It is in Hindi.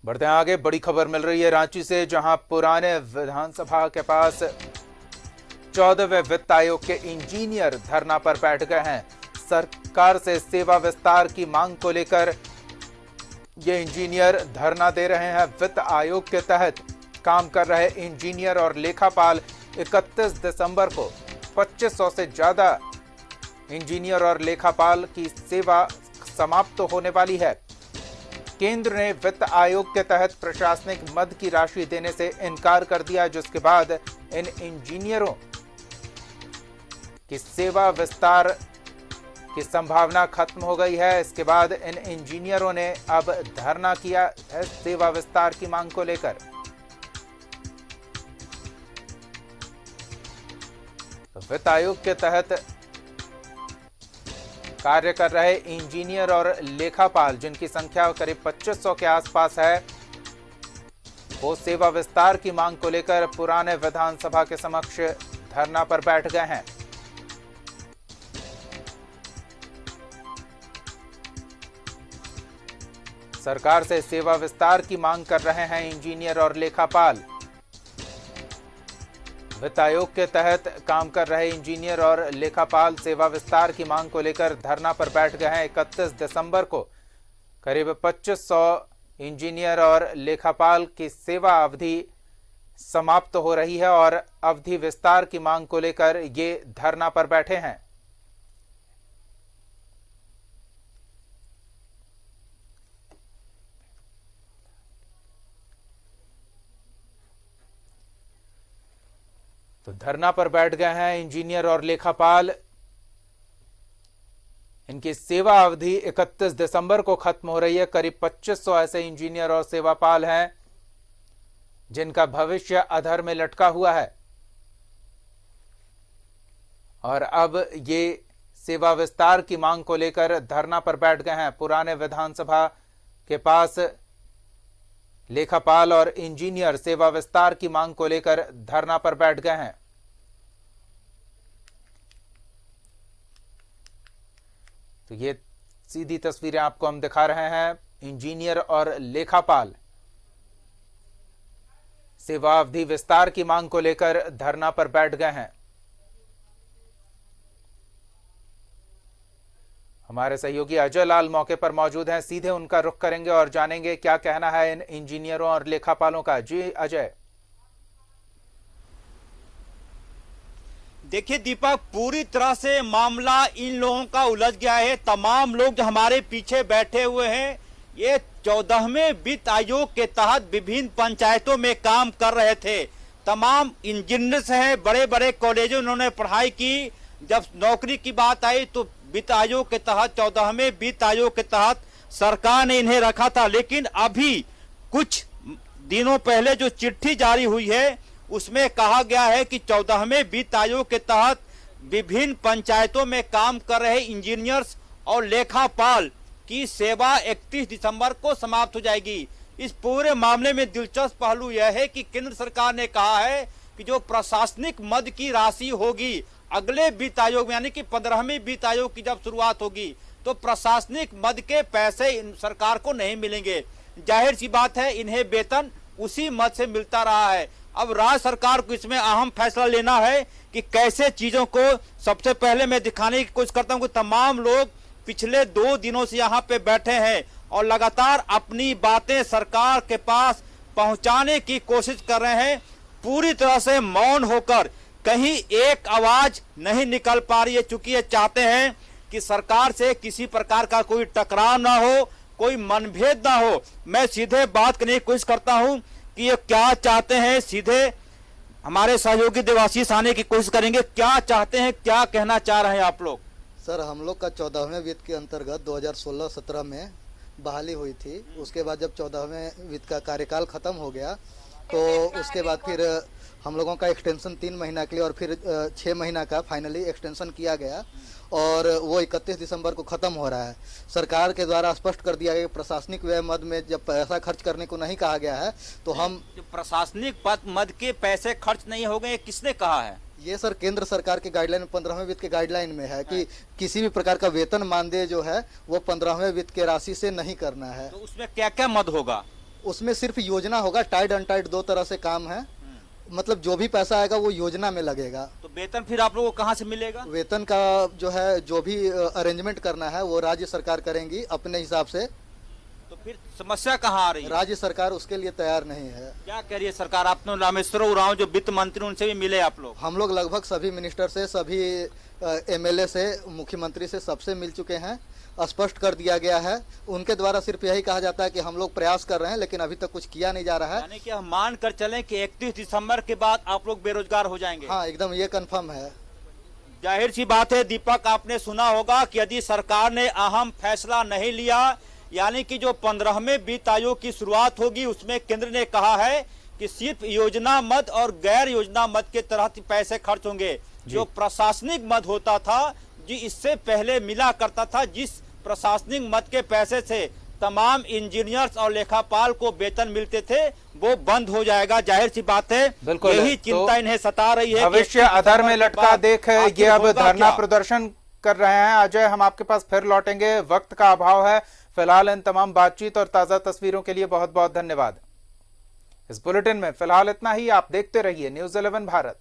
बढ़ते हैं आगे। बड़ी खबर मिल रही है रांची से, जहां पुराने विधानसभा के पास 14वें वित्त आयोग के इंजीनियर धरना पर बैठ गए हैं। सरकार से सेवा विस्तार की मांग को लेकर ये इंजीनियर धरना दे रहे हैं। वित्त आयोग के तहत काम कर रहे इंजीनियर और लेखापाल 31 दिसंबर को 2500 से ज्यादा इंजीनियर और लेखापाल की सेवा समाप्त होने वाली है। केंद्र ने वित्त आयोग के तहत प्रशासनिक मद की राशि देने से इनकार कर दिया, जिसके बाद इन इंजीनियरों की सेवा विस्तार की संभावना खत्म हो गई है। इसके बाद इन इंजीनियरों ने अब धरना किया है सेवा विस्तार की मांग को लेकर। वित्त आयोग के तहत कार्य कर रहे इंजीनियर और लेखापाल, जिनकी संख्या करीब 2500 के आसपास है, वो सेवा विस्तार की मांग को लेकर पुराने विधानसभा के समक्ष धरना पर बैठ गए हैं। सरकार से सेवा विस्तार की मांग कर रहे हैं इंजीनियर और लेखापाल। वित्त आयोग के तहत काम कर रहे इंजीनियर और लेखापाल सेवा विस्तार की मांग को लेकर धरना पर बैठ गए हैं। 31 दिसंबर को करीब 2500 इंजीनियर और लेखापाल की सेवा अवधि समाप्त हो रही है और अवधि विस्तार की मांग को लेकर ये धरना पर बैठे हैं। तो धरना पर बैठ गए हैं इंजीनियर और लेखापाल। इनकी सेवा अवधि 31 दिसंबर को खत्म हो रही है। करीब 2500 ऐसे इंजीनियर और सेवापाल हैं जिनका भविष्य अधर में लटका हुआ है और अब ये सेवा विस्तार की मांग को लेकर धरना पर बैठ गए हैं। पुराने विधानसभा के पास लेखापाल और इंजीनियर सेवा विस्तार की मांग को लेकर धरना पर बैठ गए हैं। तो ये सीधी तस्वीरें आपको हम दिखा रहे हैं। इंजीनियर और लेखापाल सेवा अवधि विस्तार की मांग को लेकर धरना पर बैठ गए हैं। हमारे सहयोगी अजय लाल मौके पर मौजूद हैं, सीधे उनका रुख करेंगे और जानेंगे क्या कहना है इन इंजीनियरों और लेखापालों का। जी अजय। देखिए दीपक, पूरी तरह से मामला इन लोगों का उलझ गया है। तमाम लोग जो हमारे पीछे बैठे हुए हैं, ये 14वें वित्त आयोग के तहत विभिन्न पंचायतों में काम कर रहे थे। तमाम इंजीनियर्स हैं, बड़े बड़े कॉलेजों उन्होंने पढ़ाई की। जब नौकरी की बात आई तो वित्त आयोग के तहत 14वें वित्त आयोग के तहत सरकार ने इन्हें रखा था। लेकिन अभी कुछ दिनों पहले जो चिट्ठी जारी हुई है उसमें कहा गया है कि 14वें वित्त आयोग के तहत विभिन्न पंचायतों में काम कर रहे इंजीनियर्स और लेखापाल की सेवा 31 दिसंबर को समाप्त हो जाएगी। इस पूरे मामले में दिलचस्प पहलू यह है कि केंद्र सरकार ने कहा है कि जो प्रशासनिक मद की राशि होगी अगले वित्त आयोग में, यानी कि 15वें वित्त आयोग की जब शुरुआत होगी तो प्रशासनिक मद के पैसे सरकार को नहीं मिलेंगे। जाहिर सी बात है, इन्हें वेतन उसी मद से मिलता रहा है। अब राज्य सरकार को इसमें अहम फैसला लेना है कि कैसे चीजों को। सबसे पहले मैं दिखाने की कोशिश करता हूं कि तमाम लोग पिछले 2 दिनों से यहाँ पे बैठे हैं और लगातार अपनी बातें सरकार के पास पहुंचाने की कोशिश कर रहे हैं, पूरी तरह से मौन होकर। कहीं एक आवाज नहीं निकल पा रही है, चूंकि ये चाहते हैं कि सरकार से किसी प्रकार का कोई टकराव ना हो, कोई मनभेद ना हो। मैं सीधे बात करने की कोशिश करता हूं कि ये क्या चाहते हैं। सीधे हमारे सहयोगी देवाशीष आने की कोशिश करेंगे। क्या चाहते हैं, क्या कहना चाह रहे हैं आप लोग? सर, हम लोग का 14वें वित्त के अंतर्गत 2016-17 में बहाली हुई थी। उसके बाद जब 14वें वित्त का कार्यकाल खत्म हो गया तो उसके बाद फिर हम लोगों का एक्सटेंशन 3 महीना के लिए और फिर 6 महीना का फाइनली एक्सटेंशन किया गया और वो 31 दिसंबर को ख़त्म हो रहा है। सरकार के द्वारा स्पष्ट कर दिया गया कि प्रशासनिक व्यय मद में जब पैसा खर्च करने को नहीं कहा गया है तो हम जो प्रशासनिक मद के पैसे खर्च नहीं हो गए, किसने कहा है? ये सर केंद्र सरकार के गाइडलाइन 15वें वित्त के गाइडलाइन में है कि किसी भी प्रकार का वेतन मानदेय जो है वो 15वें वित्त के राशि से नहीं करना है। तो उसमें क्या क्या मद होगा? उसमें सिर्फ योजना होगा, टाइड अनटाइड दो तरह से काम है। मतलब जो भी पैसा आएगा वो योजना में लगेगा। तो वेतन फिर आप लोगों को कहाँ से मिलेगा? वेतन का जो है, जो भी अरेंजमेंट करना है वो राज्य सरकार करेंगी अपने हिसाब से। तो फिर समस्या कहाँ आ रही है? राज्य सरकार उसके लिए तैयार नहीं है। क्या कह रही है सरकार? आप तो रामेश्वर उरांव जो वित्त मंत्री उनसे भी मिले आप लोग? हम लोग लगभग सभी मिनिस्टर से, सभी एमएलए से, मुख्यमंत्री से, सबसे मिल चुके हैं। स्पष्ट कर दिया गया है। उनके द्वारा सिर्फ यही कहा जाता है कि हम लोग प्रयास कर रहे हैं, लेकिन अभी तक कुछ किया नहीं जा रहा है। यानी कि हम मान कर चलें कि 31 दिसंबर के बाद आप लोग बेरोजगार हो जाएंगे? हाँ, एकदम ये कंफर्म है। जाहिर सी बात है दीपक, आपने सुना होगा कि यदि सरकार ने अहम फैसला नहीं लिया, यानी कि जो 15वें वित्त आयोग की शुरुआत होगी उसमें केंद्र ने कहा है कि सिर्फ योजना मद और गैर योजना मद के तहत पैसे खर्च होंगे। जो प्रशासनिक मद होता था, जी इससे पहले मिला करता था, जिस प्रशासनिक मद के पैसे से तमाम इंजीनियर्स और लेखापाल को वेतन मिलते थे, वो बंद हो जाएगा। जाहिर सी बात है यही चिंता इन्हें सता रही है। भविष्य अधर में लटका देख ये अब धरना प्रदर्शन कर रहे हैं। अजय, हम आपके पास फिर लौटेंगे, वक्त का अभाव है। फिलहाल इन तमाम बातचीत और ताजा तस्वीरों के लिए बहुत बहुत धन्यवाद। इस बुलेटिन में फिलहाल इतना ही। आप देखते रहिए न्यूज़ 11 भारत।